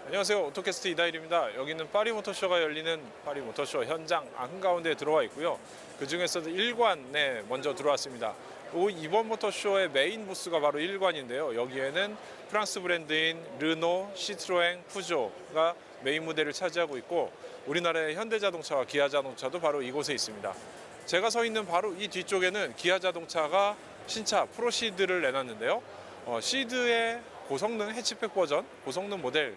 안녕하세요. 오토캐스트 이다일입니다. 여기는 파리 모터쇼가 열리는 파리 모터쇼 현장 한가운데에 들어와 있고요. 그 중에서도 1관에 먼저 들어왔습니다. 이번 모터쇼의 메인 부스가 바로 1관인데요. 여기에는 프랑스 브랜드인 르노, 시트로엥, 푸조가 메인 무대를 차지하고 있고, 우리나라의 현대자동차와 기아자동차도 바로 이곳에 있습니다. 제가 서 있는 바로 이 뒤쪽에는 기아자동차가 신차 프로시드를 내놨는데요. 시드의 고성능 해치백 버전, 고성능 모델,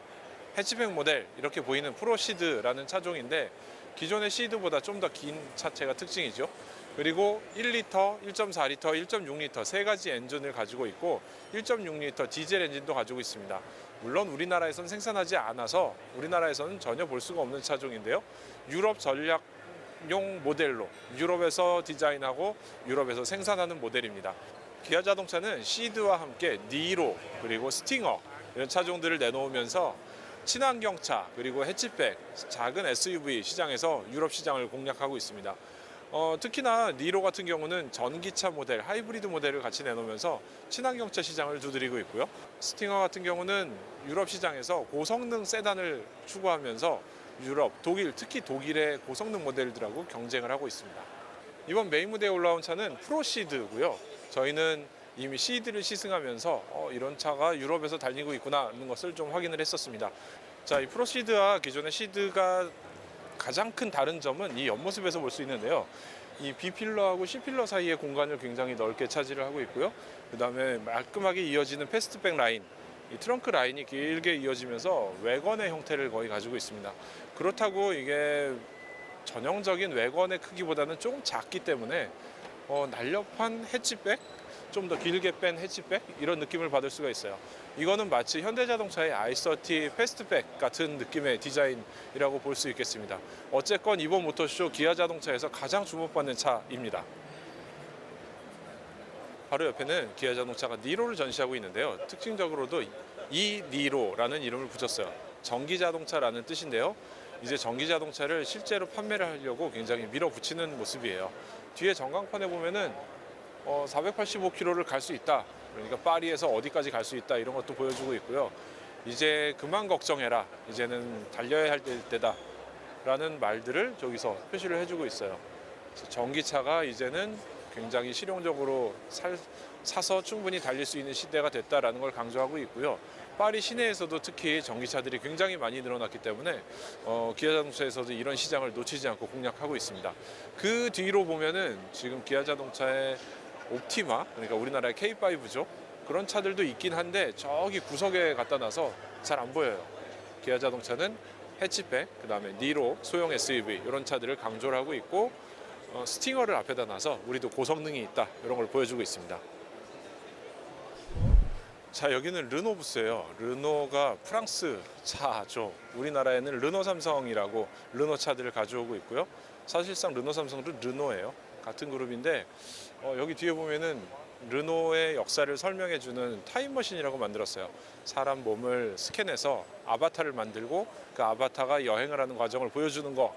해치백 모델 이렇게 보이는 프로시드라는 차종인데, 기존의 시드보다 좀 더 긴 차체가 특징이죠. 그리고 1리터, 1.4리터, 1.6리터 세 가지 엔진을 가지고 있고 1.6리터 디젤 엔진도 가지고 있습니다. 물론 우리나라에선 생산하지 않아서 우리나라에서는 전혀 볼 수가 없는 차종인데요. 유럽 전략용 모델로 유럽에서 디자인하고 유럽에서 생산하는 모델입니다. 기아 자동차는 시드와 함께 니로 그리고 스팅어 이런 차종들을 내놓으면서 친환경차 그리고 해치백, 작은 SUV 시장에서 유럽 시장을 공략하고 있습니다. 특히나 니로 같은 경우는 전기차 모델, 하이브리드 모델을 같이 내놓으면서 친환경차 시장을 두드리고 있고요. 스팅어 같은 경우는 유럽 시장에서 고성능 세단을 추구하면서 유럽, 독일, 특히 독일의 고성능 모델들하고 경쟁을 하고 있습니다. 이번 메인 무대에 올라온 차는 프로시드고요. 저희는 이미 시드를 시승하면서 이런 차가 유럽에서 달리고 있구나 하는 것을 좀 확인을 했었습니다. 자, 이 프로시드와 기존의 시드가 가장 큰 다른 점은 이 옆모습에서 볼 수 있는데요. 이 B필러하고 C필러 사이의 공간을 굉장히 넓게 차지를 하고 있고요. 그 다음에 말끔하게 이어지는 패스트백 라인, 이 트렁크 라인이 길게 이어지면서 외건의 형태를 거의 가지고 있습니다. 그렇다고 이게 전형적인 외건의 크기보다는 조금 작기 때문에 날렵한 해치백, 좀 더 길게 뺀 해치백 이런 느낌을 받을 수가 있어요. 이거는 마치 현대자동차의 i30 패스트백 같은 느낌의 디자인이라고 볼 수 있겠습니다. 어쨌건 이번 모터쇼 기아자동차에서 가장 주목받는 차입니다. 바로 옆에는 기아자동차가 니로를 전시하고 있는데요. 특징적으로도 이 니로라는 이름을 붙였어요. 전기자동차라는 뜻인데요. 이제 전기자동차를 실제로 판매를 하려고 굉장히 밀어붙이는 모습이에요. 뒤에 전광판에 보면은 485km를 갈 수 있다. 그러니까 파리에서 어디까지 갈 수 있다. 이런 것도 보여주고 있고요. 이제 그만 걱정해라. 이제는 달려야 할 때다. 라는 말들을 저기서 표시를 해주고 있어요. 전기차가 이제는 굉장히 실용적으로 사서 충분히 달릴 수 있는 시대가 됐다라는 걸 강조하고 있고요. 파리 시내에서도 특히 전기차들이 굉장히 많이 늘어났기 때문에 기아자동차에서도 이런 시장을 놓치지 않고 공략하고 있습니다. 그 뒤로 보면은 지금 기아자동차의 옵티마, 그러니까 우리나라의 K5죠. 그런 차들도 있긴 한데 저기 구석에 갖다 놔서 잘 안 보여요. 기아자동차는 해치백, 그 다음에 니로, 소형 SUV 이런 차들을 강조를 하고 있고, 스팅어를 앞에다 놔서 우리도 고성능이 있다 이런 걸 보여주고 있습니다. 자, 여기는 르노 부스예요. 르노가 프랑스 차죠. 우리나라에는 르노 삼성이라고 르노 차들을 가져오고 있고요. 사실상 르노 삼성도 르노예요. 같은 그룹인데 여기 뒤에 보면은 르노의 역사를 설명해주는 타임머신이라고 만들었어요. 사람 몸을 스캔해서 아바타를 만들고 그 아바타가 여행을 하는 과정을 보여주는 거,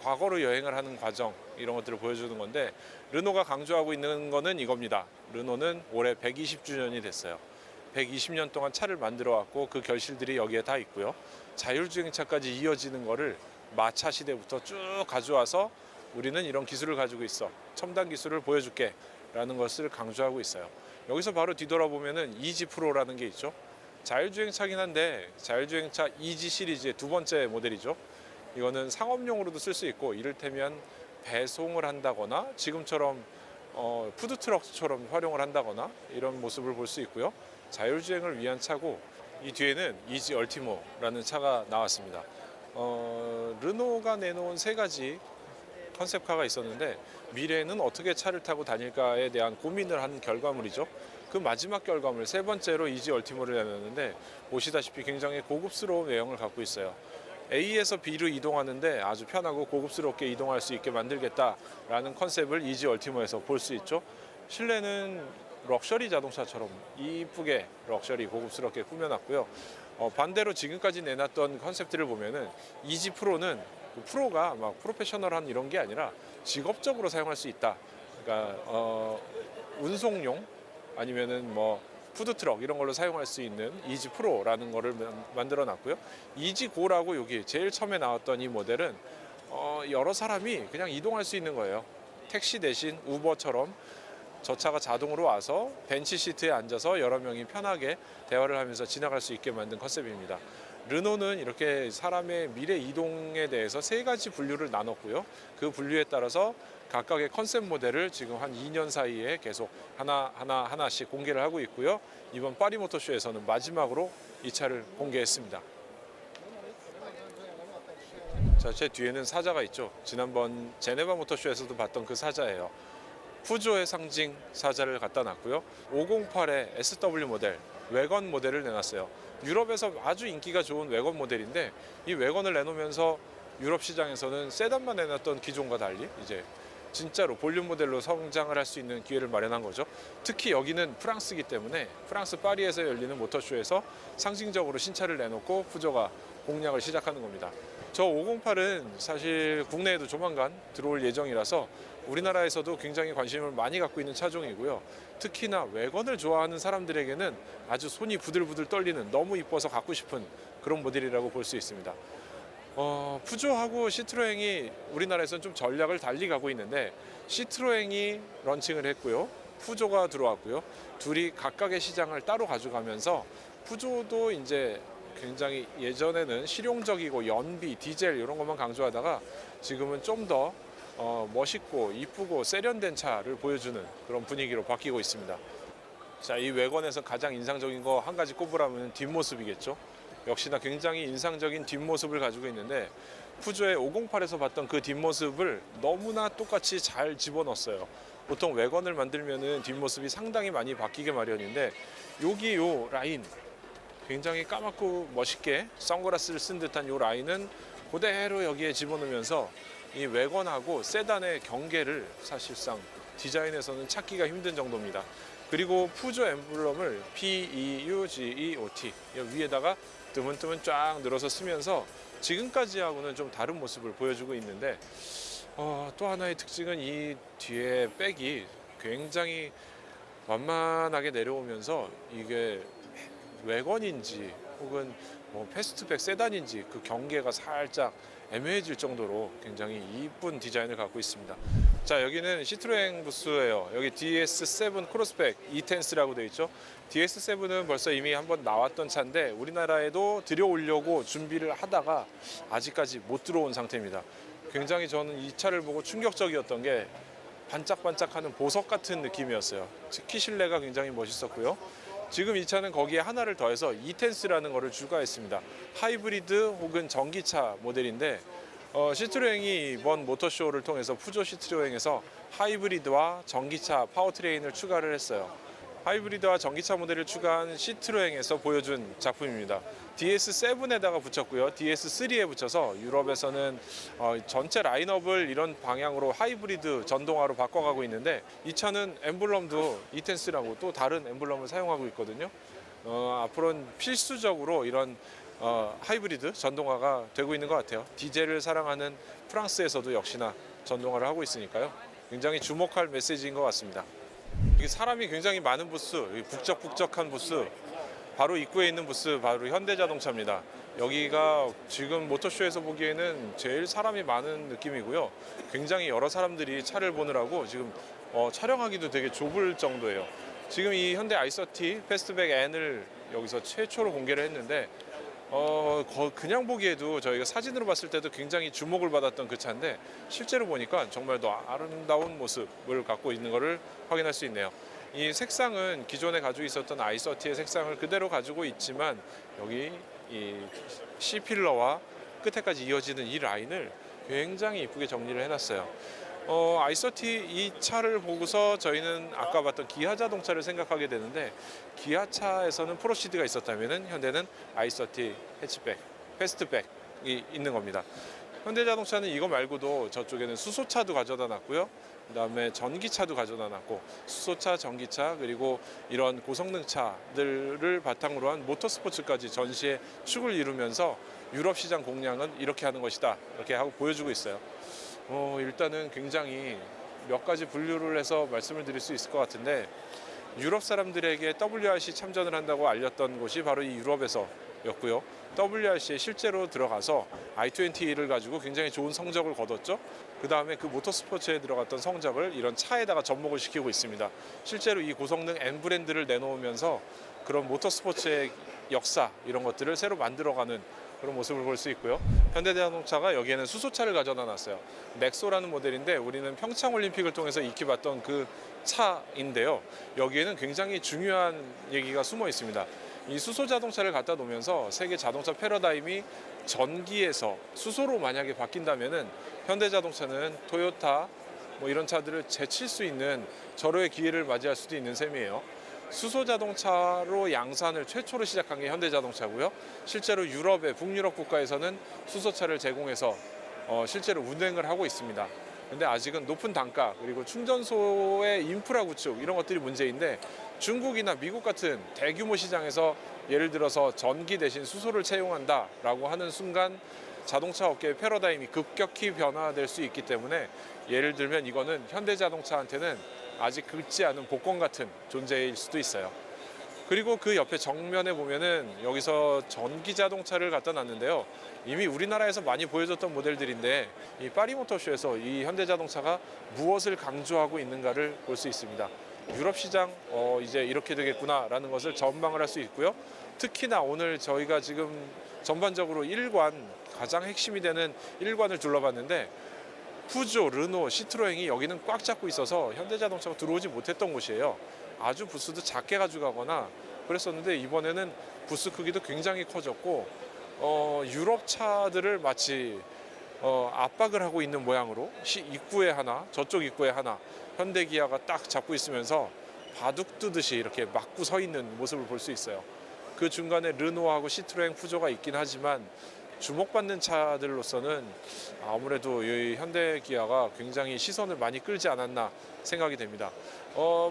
과거로 여행을 하는 과정 이런 것들을 보여주는 건데, 르노가 강조하고 있는 거는 이겁니다. 르노는 올해 120주년이 됐어요. 120년 동안 차를 만들어 왔고 그 결실들이 여기에 다 있고요. 자율주행차까지 이어지는 거를 마차 시대부터 쭉 가져와서 우리는 이런 기술을 가지고 있어, 첨단 기술을 보여줄게 라는 것을 강조하고 있어요. 여기서 바로 뒤돌아보면은 이지 프로라는 게 있죠. 자율주행차긴 한데 자율주행차 이지 시리즈의 두 번째 모델이죠. 이거는 상업용으로도 쓸 수 있고, 이를테면 배송을 한다거나 지금처럼 푸드트럭처럼 활용을 한다거나 이런 모습을 볼 수 있고요. 자율주행을 위한 차고, 이 뒤에는 이지 얼티모라는 차가 나왔습니다. 르노가 내놓은 세 가지 컨셉카가 있었는데 미래에는 어떻게 차를 타고 다닐까에 대한 고민을 한 결과물이죠. 그 마지막 결과물 세 번째로 이지 얼티모를 내놨는데 보시다시피 굉장히 고급스러운 외형을 갖고 있어요. A에서 B로 이동하는데 아주 편하고 고급스럽게 이동할 수 있게 만들겠다라는 컨셉을 이지 얼티모에서 볼 수 있죠. 실내는 럭셔리 자동차처럼 이쁘게 럭셔리 고급스럽게 꾸며놨고요. 반대로 지금까지 내놨던 컨셉들을 보면은 이지 프로는 그 프로가 막 프로페셔널한 이런 게 아니라 직업적으로 사용할 수 있다. 그러니까 운송용 아니면은 뭐 푸드트럭 이런 걸로 사용할 수 있는 이지 프로라는 거를 만들어 놨고요. 이지 고라고 여기 제일 처음에 나왔던 이 모델은 여러 사람이 그냥 이동할 수 있는 거예요. 택시 대신 우버처럼 저 차가 자동으로 와서 벤치 시트에 앉아서 여러 명이 편하게 대화를 하면서 지나갈 수 있게 만든 컨셉입니다. 르노는 이렇게 사람의 미래 이동에 대해서 세 가지 분류를 나눴고요. 그 분류에 따라서 각각의 컨셉 모델을 지금 한 2년 사이에 계속 하나씩 공개를 하고 있고요. 이번 파리 모터쇼에서는 마지막으로 이 차를 공개했습니다. 자, 제 뒤에는 사자가 있죠. 지난번 제네바 모터쇼에서도 봤던 그 사자예요. 푸조의 상징 사자를 갖다 놨고요. 508의 SW 모델, 외건 모델을 내놨어요. 유럽에서 아주 인기가 좋은 외건 모델인데 이 외건을 내놓으면서 유럽 시장에서는 세단만 내놨던 기존과 달리 이제 진짜로 볼륨 모델로 성장을 할 수 있는 기회를 마련한 거죠. 특히 여기는 프랑스이기 때문에 프랑스 파리에서 열리는 모터쇼에서 상징적으로 신차를 내놓고 푸조가 공략을 시작하는 겁니다. 저 508은 사실 국내에도 조만간 들어올 예정이라서 우리나라에서도 굉장히 관심을 많이 갖고 있는 차종이고요. 특히나 외건을 좋아하는 사람들에게는 아주 손이 부들부들 떨리는 너무 이뻐서 갖고 싶은 그런 모델이라고 볼 수 있습니다. 푸조하고 시트로행이 우리나라에서는 좀 전략을 달리 가고 있는데 시트로행이 런칭을 했고요. 푸조가 들어왔고요. 둘이 각각의 시장을 따로 가져가면서 푸조도 이제 굉장히 예전에는 실용적이고 연비, 디젤 이런 것만 강조하다가 지금은 좀 더 멋있고 이쁘고 세련된 차를 보여주는 그런 분위기로 바뀌고 있습니다. 자, 이 외건에서 가장 인상적인 거 한 가지 꼽으라면 뒷모습이겠죠. 역시나 굉장히 인상적인 뒷모습을 가지고 있는데 푸조의 508에서 봤던 그 뒷모습을 너무나 똑같이 잘 집어넣었어요. 보통 외건을 만들면은 뒷모습이 상당히 많이 바뀌게 마련인데 여기 요 라인 굉장히 까맣고 멋있게 선글라스를 쓴 듯한 이 라인은 그대로 여기에 집어넣으면서 이 외건하고 세단의 경계를 사실상 디자인에서는 찾기가 힘든 정도입니다. 그리고 푸조 엠블럼을 PEUGEOT 위에다가 뜨문뜨문 쫙 늘어서 쓰면서 지금까지하고는 좀 다른 모습을 보여주고 있는데 또 하나의 특징은 이 뒤에 백이 굉장히 완만하게 내려오면서 이게 외건인지 혹은 뭐 패스트백 세단인지 그 경계가 살짝 애매해질 정도로 굉장히 이쁜 디자인을 갖고 있습니다. 자, 여기는 시트로행 부스예요. 여기 DS7 크로스백 E-Tense라고 되어 있죠. DS7은 벌써 이미 한번 나왔던 차인데 우리나라에도 들여오려고 준비를 하다가 아직까지 못 들어온 상태입니다. 굉장히 저는 이 차를 보고 충격적이었던 게 반짝반짝하는 보석 같은 느낌이었어요. 특히 실내가 굉장히 멋있었고요. 지금 이 차는 거기에 하나를 더해서 E-Tense라는 거를 추가했습니다. 하이브리드 혹은 전기차 모델인데 시트로행이 이번 모터쇼를 통해서 푸조 시트로행에서 하이브리드와 전기차 파워트레인을 추가를 했어요. 하이브리드와 전기차 모델을 추가한 시트로행에서 보여준 작품입니다. DS7에다가 붙였고요. DS3에 붙여서 유럽에서는 전체 라인업을 이런 방향으로 하이브리드 전동화로 바꿔가고 있는데 이 차는 엠블럼도 E-Tense라고 또 다른 엠블럼을 사용하고 있거든요. 앞으로는 필수적으로 이런 하이브리드 전동화가 되고 있는 것 같아요. 디젤을 사랑하는 프랑스에서도 역시나 전동화를 하고 있으니까요. 굉장히 주목할 메시지인 것 같습니다. 이게 사람이 굉장히 많은 부스, 북적북적한 부스, 바로 입구에 있는 부스 바로 현대자동차입니다. 여기가 지금 모터쇼에서 보기에는 제일 사람이 많은 느낌이고요. 굉장히 여러 사람들이 차를 보느라고 지금 촬영하기도 되게 좁을 정도예요. 지금 이 현대 i30 패스트백 N을 여기서 최초로 공개를 했는데 그냥 보기에도 저희가 사진으로 봤을 때도 굉장히 주목을 받았던 그 차인데 실제로 보니까 정말 더 아름다운 모습을 갖고 있는 것을 확인할 수 있네요. 이 색상은 기존에 가지고 있었던 i30의 색상을 그대로 가지고 있지만 여기 이 C필러와 끝에까지 이어지는 이 라인을 굉장히 이쁘게 정리를 해놨어요. i30 이 차를 보고서 저희는 아까 봤던 기아 자동차를 생각하게 되는데 기아차에서는 프로시드가 있었다면 현대는 i30 해치백, 패스트백이 있는 겁니다. 현대자동차는 이거 말고도 저쪽에는 수소차도 가져다 놨고요. 그다음에 전기차도 가져다 놨고 수소차, 전기차 그리고 이런 고성능차들을 바탕으로 한 모터스포츠까지 전시에 축을 이루면서 유럽 시장 공략은 이렇게 하는 것이다 이렇게 하고 보여주고 있어요. 일단은 굉장히 몇 가지 분류를 해서 말씀을 드릴 수 있을 것 같은데 유럽 사람들에게 WRC 참전을 한다고 알렸던 곳이 바로 이 유럽에서였고요. WRC에 실제로 들어가서 i20를 가지고 굉장히 좋은 성적을 거뒀죠. 그 다음에 그 모터스포츠에 들어갔던 성적을 이런 차에다가 접목을 시키고 있습니다. 실제로 이 고성능 N 브랜드를 내놓으면서 그런 모터스포츠의 역사 이런 것들을 새로 만들어가는 그런 모습을 볼 수 있고요. 현대자동차가 여기에는 수소차를 가져다 놨어요. 넥소라는 모델인데 우리는 평창올림픽을 통해서 익혀봤던 그 차인데요. 여기에는 굉장히 중요한 얘기가 숨어 있습니다. 이 수소 자동차를 갖다 놓으면서 세계 자동차 패러다임이 전기에서 수소로 만약에 바뀐다면은 현대자동차는 토요타 뭐 이런 차들을 제칠 수 있는 절호의 기회를 맞이할 수도 있는 셈이에요. 수소 자동차로 양산을 최초로 시작한 게 현대자동차고요. 실제로 유럽의 북유럽 국가에서는 수소차를 제공해서 실제로 운행을 하고 있습니다. 근데 아직은 높은 단가 그리고 충전소의 인프라 구축 이런 것들이 문제인데 중국이나 미국 같은 대규모 시장에서 예를 들어서 전기 대신 수소를 채용한다라고 하는 순간 자동차 업계의 패러다임이 급격히 변화될 수 있기 때문에 예를 들면 이거는 현대자동차한테는 아직 긁지 않은 복권 같은 존재일 수도 있어요. 그리고 그 옆에 정면에 보면은 여기서 전기 자동차를 갖다 놨는데요. 이미 우리나라에서 많이 보여줬던 모델들인데 이 파리 모터쇼에서 이 현대자동차가 무엇을 강조하고 있는가를 볼 수 있습니다. 유럽 시장 이제 이렇게 되겠구나라는 것을 전망을 할 수 있고요. 특히나 오늘 저희가 지금 전반적으로 가장 핵심이 되는 1관을 둘러봤는데 푸조, 르노, 시트로행이 여기는 꽉 잡고 있어서 현대자동차가 들어오지 못했던 곳이에요. 아주 부스도 작게 가져가거나 그랬었는데 이번에는 부스 크기도 굉장히 커졌고 유럽 차들을 마치 압박을 하고 있는 모양으로 입구에 하나, 저쪽 입구에 하나 현대기아가 딱 잡고 있으면서 바둑 두듯이 이렇게 막고 서 있는 모습을 볼 수 있어요. 그 중간에 르노하고 시트로행, 푸조가 있긴 하지만 주목받는 차들로서는 아무래도 이 현대기아가 굉장히 시선을 많이 끌지 않았나 생각이 됩니다.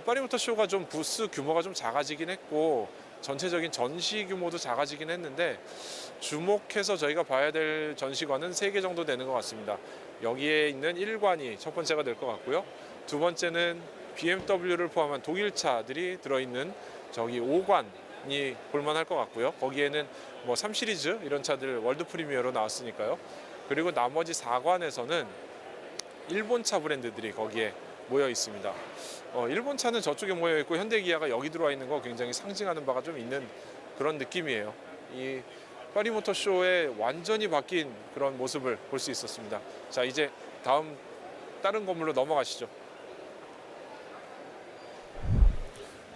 파리모터쇼가 좀 부스 규모가 좀 작아지긴 했고 전체적인 전시 규모도 작아지긴 했는데 주목해서 저희가 봐야 될 전시관은 3개 정도 되는 것 같습니다. 여기에 있는 1관이 첫 번째가 될 것 같고요. 두 번째는 BMW를 포함한 독일차들이 들어있는 저기 5관이 볼만할 것 같고요. 거기에는 뭐 3시리즈 이런 차들 월드 프리미어로 나왔으니까요. 그리고 나머지 4관에서는 일본차 브랜드들이 거기에 모여 있습니다. 일본 차는 저쪽에 모여 있고 현대기아가 여기 들어와 있는 거 굉장히 상징하는 바가 좀 있는 그런 느낌이에요. 이 파리 모터쇼에 완전히 바뀐 그런 모습을 볼 수 있었습니다. 자, 이제 다른 건물로 넘어가시죠.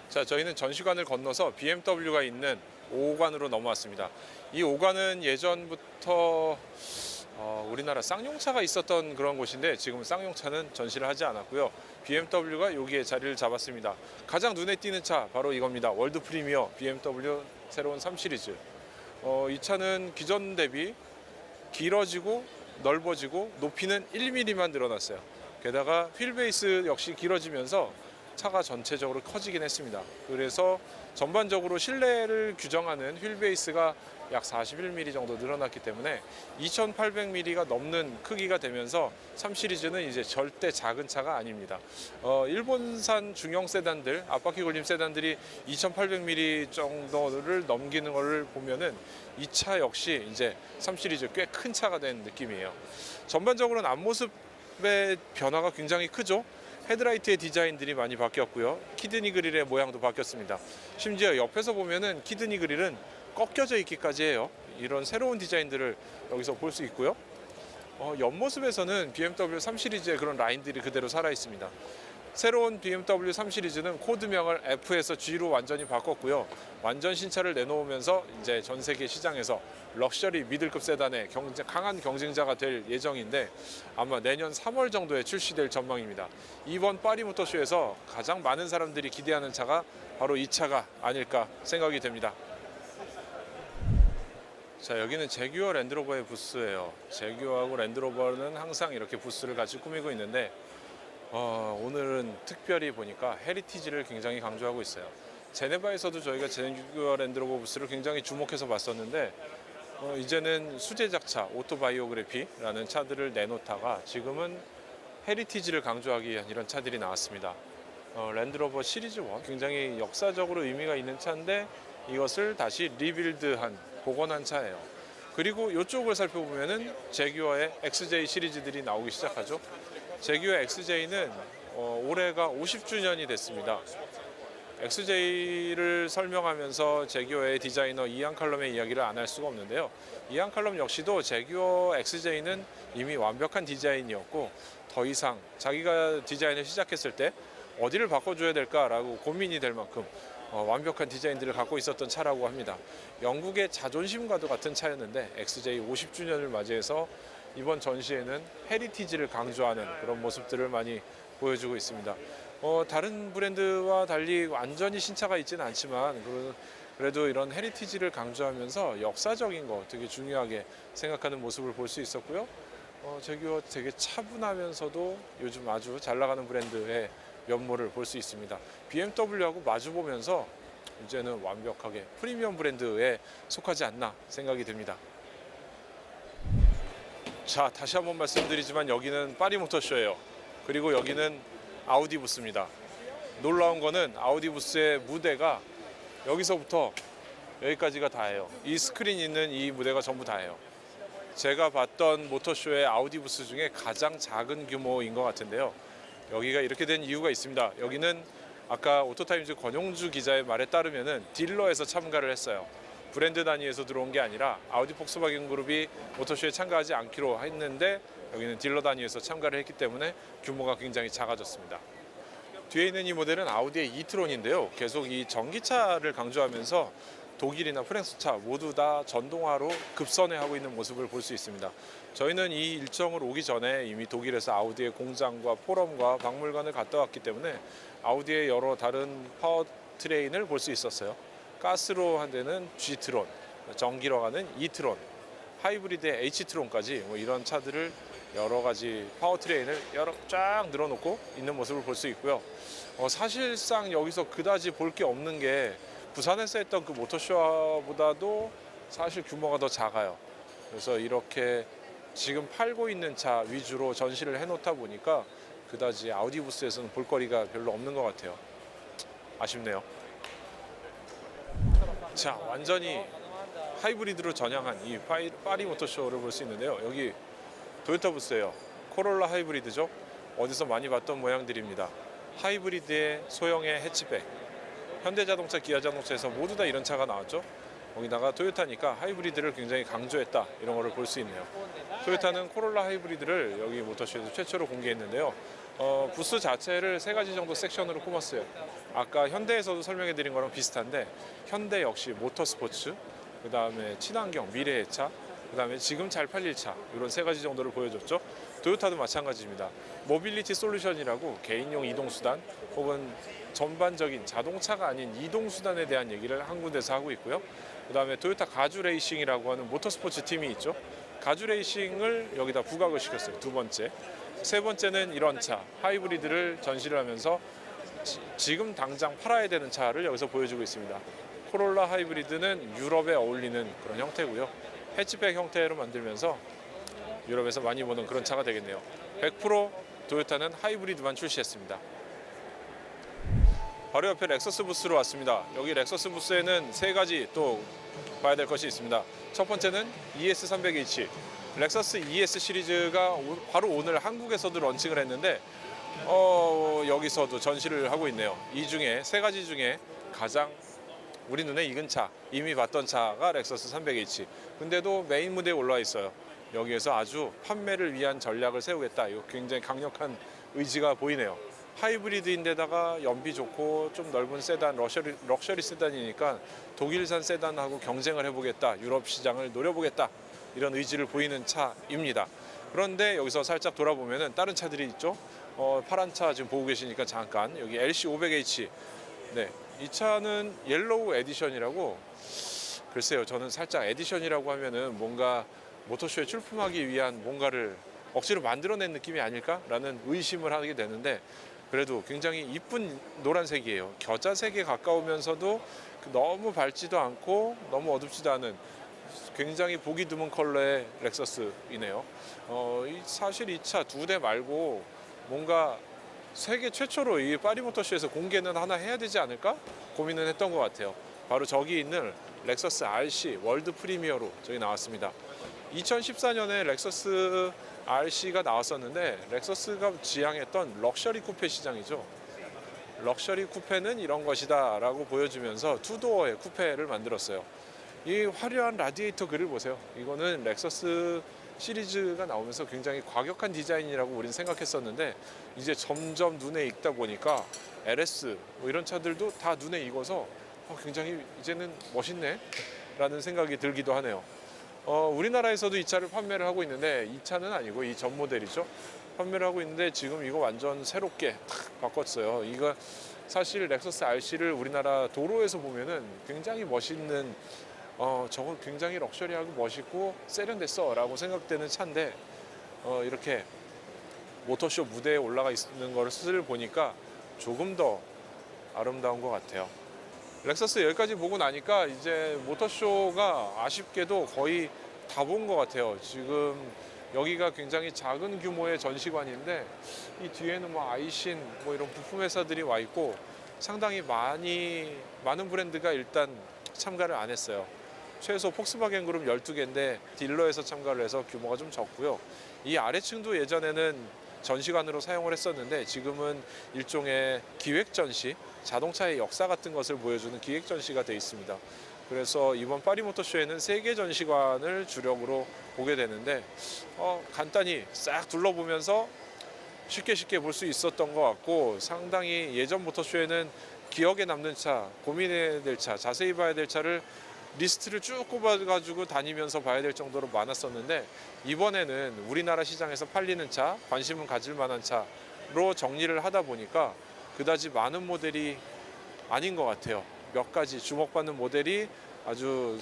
자, 저희는 전시관을 건너서 BMW가 있는 5관으로 넘어왔습니다. 이 5관은 예전부터 우리나라 쌍용차가 있었던 그런 곳인데 지금 쌍용차는 전시를 하지 않았고요. BMW가 여기에 자리를 잡았습니다. 가장 눈에 띄는 차 바로 이겁니다. 월드 프리미어 BMW 새로운 3시리즈. 이 차는 기존 대비 길어지고 넓어지고 높이는 1mm만 늘어났어요. 게다가 휠베이스 역시 길어지면서 차가 전체적으로 커지긴 했습니다. 그래서 전반적으로 실내를 규정하는 휠베이스가 약 41mm 정도 늘어났기 때문에 2800mm가 넘는 크기가 되면서 3시리즈는 이제 절대 작은 차가 아닙니다. 일본산 중형 세단들, 앞바퀴 걸림 세단들이 2800mm 정도를 넘기는 것을 보면은 이 차 역시 이제 3시리즈 꽤 큰 차가 된 느낌이에요. 전반적으로는 앞모습의 변화가 굉장히 크죠. 헤드라이트의 디자인들이 많이 바뀌었고요. 키드니 그릴의 모양도 바뀌었습니다. 심지어 옆에서 보면은 키드니 그릴은 꺾여져 있기까지 해요. 이런 새로운 디자인들을 여기서 볼 수 있고요. 옆모습에서는 BMW 3시리즈의 그런 라인들이 그대로 살아 있습니다. 새로운 BMW 3시리즈는 코드명을 F에서 G로 완전히 바꿨고요. 완전 신차를 내놓으면서 이제 전 세계 시장에서 럭셔리 미들급 세단의 강한 경쟁자가 될 예정인데 아마 내년 3월 정도에 출시될 전망입니다. 이번 파리 모터쇼에서 가장 많은 사람들이 기대하는 차가 바로 이 차가 아닐까 생각이 됩니다. 자, 여기는 제규어 랜드로버의 부스예요. 제규어하고 랜드로버는 항상 이렇게 부스를 같이 꾸미고 있는데 오늘은 특별히 보니까 헤리티지를 굉장히 강조하고 있어요. 제네바에서도 저희가 제규어 랜드로버 부스를 굉장히 주목해서 봤었는데 이제는 수제작차 오토바이오그래피라는 차들을 내놓다가 지금은 헤리티지를 강조하기 위한 이런 차들이 나왔습니다. 랜드로버 시리즈 1 굉장히 역사적으로 의미가 있는 차인데 이것을 다시 리빌드한 복원한 차예요. 그리고 이쪽을 살펴보면은 제규어의 XJ 시리즈들이 나오기 시작하죠. 제규어 XJ는 올해가 50주년이 됐습니다. XJ를 설명하면서 제규어의 디자이너 이안 칼럼의 이야기를 안 할 수가 없는데요. 이안 칼럼 역시도 제규어 XJ는 이미 완벽한 디자인이었고 더 이상 자기가 디자인을 시작했을 때 어디를 바꿔줘야 될까라고 고민이 될 만큼 완벽한 디자인들을 갖고 있었던 차라고 합니다. 영국의 자존심과도 같은 차였는데 XJ 50주년을 맞이해서 이번 전시에는 헤리티지를 강조하는 그런 모습들을 많이 보여주고 있습니다. 다른 브랜드와 달리 완전히 신차가 있지는 않지만 그래도 이런 헤리티지를 강조하면서 역사적인 거 되게 중요하게 생각하는 모습을 볼 수 있었고요. 제규어 되게 차분하면서도 요즘 아주 잘 나가는 브랜드의 면모를 볼 수 있습니다. BMW하고 마주보면서 이제는 완벽하게 프리미엄 브랜드에 속하지 않나 생각이 듭니다. 자, 다시 한번 말씀드리지만 여기는 파리 모터쇼예요. 그리고 여기는 아우디 부스입니다. 놀라운 거는 아우디 부스의 무대가 여기서부터 여기까지가 다예요. 이 스크린 있는 이 무대가 전부 다예요. 제가 봤던 모터쇼의 아우디 부스 중에 가장 작은 규모인 것 같은데요. 여기가 이렇게 된 이유가 있습니다. 여기는 아까 오토타임즈 권용주 기자의 말에 따르면은 딜러에서 참가를 했어요. 브랜드 단위에서 들어온 게 아니라 아우디 폭스바겐 그룹이 모터쇼에 참가하지 않기로 했는데 여기는 딜러 단위에서 참가를 했기 때문에 규모가 굉장히 작아졌습니다. 뒤에 있는 이 모델은 아우디의 이트론인데요. 계속 이 전기차를 강조하면서 독일이나 프랑스차 모두 다 전동화로 급선회하고 있는 모습을 볼 수 있습니다. 저희는 이 일정을 오기 전에 이미 독일에서 아우디의 공장과 포럼과 박물관을 갔다 왔기 때문에 아우디의 여러 다른 파워트레인을 볼 수 있었어요. 가스로 한 데는 G트론, 전기로 가는 E트론, 하이브리드의 H트론까지 이런 차들을 여러 가지 파워트레인을 쫙 늘어놓고 있는 모습을 볼 수 있고요. 사실상 여기서 그다지 볼 게 없는 게 부산에서 했던 그 모터쇼보다도 사실 규모가 더 작아요. 그래서 이렇게 지금 팔고 있는 차 위주로 전시를 해놓다 보니까 그다지 아우디 부스에서는 볼거리가 별로 없는 것 같아요. 아쉽네요. 자, 완전히 하이브리드로 전향한 이 파리 모터쇼를 볼 수 있는데요. 여기 토요타 부스예요. 코롤라 하이브리드죠. 어디서 많이 봤던 모양들입니다. 하이브리드의 소형의 해치백. 현대자동차, 기아자동차에서 모두 다 이런 차가 나왔죠. 거기다가 토요타니까 하이브리드를 굉장히 강조했다, 이런 거를 볼 수 있네요. 토요타는 코롤라 하이브리드를 여기 모터쇼에서 최초로 공개했는데요. 부스 자체를 세 가지 정도 섹션으로 꾸몄어요. 아까 현대에서도 설명해 드린 거랑 비슷한데 현대 역시 모터스포츠, 그 다음에 친환경, 미래의 차, 그 다음에 지금 잘 팔릴 차, 이런 세 가지 정도를 보여줬죠. 토요타도 마찬가지입니다. 모빌리티 솔루션이라고 개인용 이동수단 혹은 전반적인 자동차가 아닌 이동수단에 대한 얘기를 한 군데서 하고 있고요. 그 다음에 토요타 가주 레이싱이라고 하는 모터스포츠 팀이 있죠. 가주 레이싱을 여기다 부각을 시켰어요. 두 번째. 세 번째는 이런 차, 하이브리드를 전시를 하면서 지금 당장 팔아야 되는 차를 여기서 보여주고 있습니다. 코롤라 하이브리드는 유럽에 어울리는 그런 형태고요. 해치백 형태로 만들면서 유럽에서 많이 보는 그런 차가 되겠네요. 100% 토요타는 하이브리드만 출시했습니다. 바로 옆에 렉서스 부스로 왔습니다. 여기 렉서스 부스에는 세 가지 또 봐야 될 것이 있습니다. 첫 번째는 ES300H. 렉서스 ES 시리즈가 바로 오늘 한국에서도 런칭을 했는데 여기서도 전시를 하고 있네요. 이 중에 세 가지 중에 가장 우리 눈에 익은 차, 이미 봤던 차가 렉서스 300H. 근데도 메인 무대에 올라와 있어요. 여기에서 아주 판매를 위한 전략을 세우겠다. 이거 굉장히 강력한 의지가 보이네요. 하이브리드인데다가 연비 좋고 좀 넓은 세단, 럭셔리 세단이니까 독일산 세단하고 경쟁을 해보겠다. 유럽 시장을 노려보겠다. 이런 의지를 보이는 차입니다. 그런데 여기서 살짝 돌아보면은 다른 차들이 있죠. 파란 차 지금 보고 계시니까 잠깐 여기 LC500H. 네, 이 차는 옐로우 에디션이라고, 글쎄요, 저는 살짝 에디션이라고 하면은 뭔가 모터쇼에 출품하기 위한 뭔가를 억지로 만들어낸 느낌이 아닐까라는 의심을 하게 되는데, 그래도 굉장히 이쁜 노란색이에요. 겨자색에 가까우면서도 너무 밝지도 않고 너무 어둡지도 않은 굉장히 보기 드문 컬러의 렉서스이네요. 사실 이 차 두 대 말고 뭔가 세계 최초로 이 파리 모터쇼에서 공개는 하나 해야 되지 않을까 고민은 했던 것 같아요. 바로 저기 있는 렉서스 RC 월드 프리미어로 저기 나왔습니다. 2014년에 렉서스 RC가 나왔었는데 렉서스가 지향했던 럭셔리 쿠페 시장이죠. 럭셔리 쿠페는 이런 것이다 라고 보여주면서 투도어의 쿠페를 만들었어요. 이 화려한 라디에이터 그릴 보세요. 이거는 렉서스 시리즈가 나오면서 굉장히 과격한 디자인이라고 우리는 생각했었는데 이제 점점 눈에 익다 보니까 LS 뭐 이런 차들도 다 눈에 익어서 굉장히 이제는 멋있네 라는 생각이 들기도 하네요. 우리나라에서도 이 차를 판매를 하고 있는데 이 차는 아니고 이 전 모델이죠. 판매를 하고 있는데 지금 이거 완전 새롭게 탁 바꿨어요. 이거 사실 렉서스 RC를 우리나라 도로에서 보면은 굉장히 멋있는 저거 굉장히 럭셔리하고 멋있고 세련됐어 라고 생각되는 차인데 이렇게 모터쇼 무대에 올라가 있는 것을 보니까 조금 더 아름다운 것 같아요. 렉서스 여기까지 보고 나니까 이제 모터쇼가 아쉽게도 거의 다 본 것 같아요. 지금 여기가 굉장히 작은 규모의 전시관인데 이 뒤에는 뭐 아이신 뭐 이런 부품 회사들이 와 있고 상당히 많은 브랜드가 일단 참가를 안 했어요. 최소 폭스바겐 그룹 12개인데 딜러에서 참가를 해서 규모가 좀 적고요. 이 아래층도 예전에는 전시관으로 사용을 했었는데 지금은 일종의 기획 전시, 자동차의 역사 같은 것을 보여주는 기획 전시가 되어 있습니다. 그래서 이번 파리 모터쇼에는 3개 전시관을 주력으로 보게 되는데 간단히 싹 둘러보면서 쉽게 볼 수 있었던 것 같고 상당히 예전 모터쇼에는 기억에 남는 차, 고민해야 될 차, 자세히 봐야 될 차를 리스트를 쭉 꼽아가지고 다니면서 봐야 될 정도로 많았었는데 이번에는 우리나라 시장에서 팔리는 차, 관심을 가질 만한 차로 정리를 하다 보니까 그다지 많은 모델이 아닌 것 같아요. 몇 가지 주목받는 모델이 아주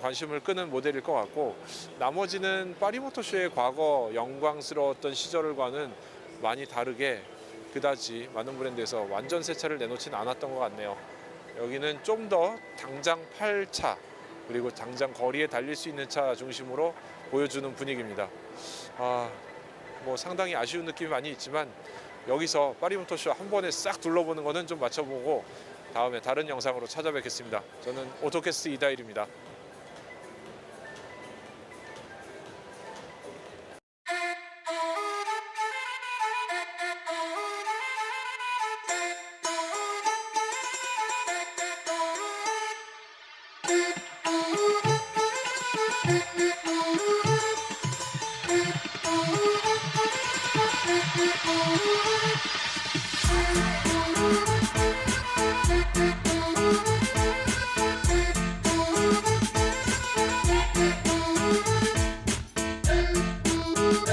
관심을 끄는 모델일 것 같고 나머지는 파리 모터쇼의 과거 영광스러웠던 시절과는 많이 다르게 그다지 많은 브랜드에서 완전 새 차를 내놓지는 않았던 것 같네요. 여기는 좀 더 당장 팔 차 그리고 당장 거리에 달릴 수 있는 차 중심으로 보여주는 분위기입니다. 뭐 상당히 아쉬운 느낌이 많이 있지만 여기서 파리 모터쇼 한 번에 싹 둘러보는 거는 좀 맞춰보고 다음에 다른 영상으로 찾아뵙겠습니다. 저는 오토캐스트 이다일입니다.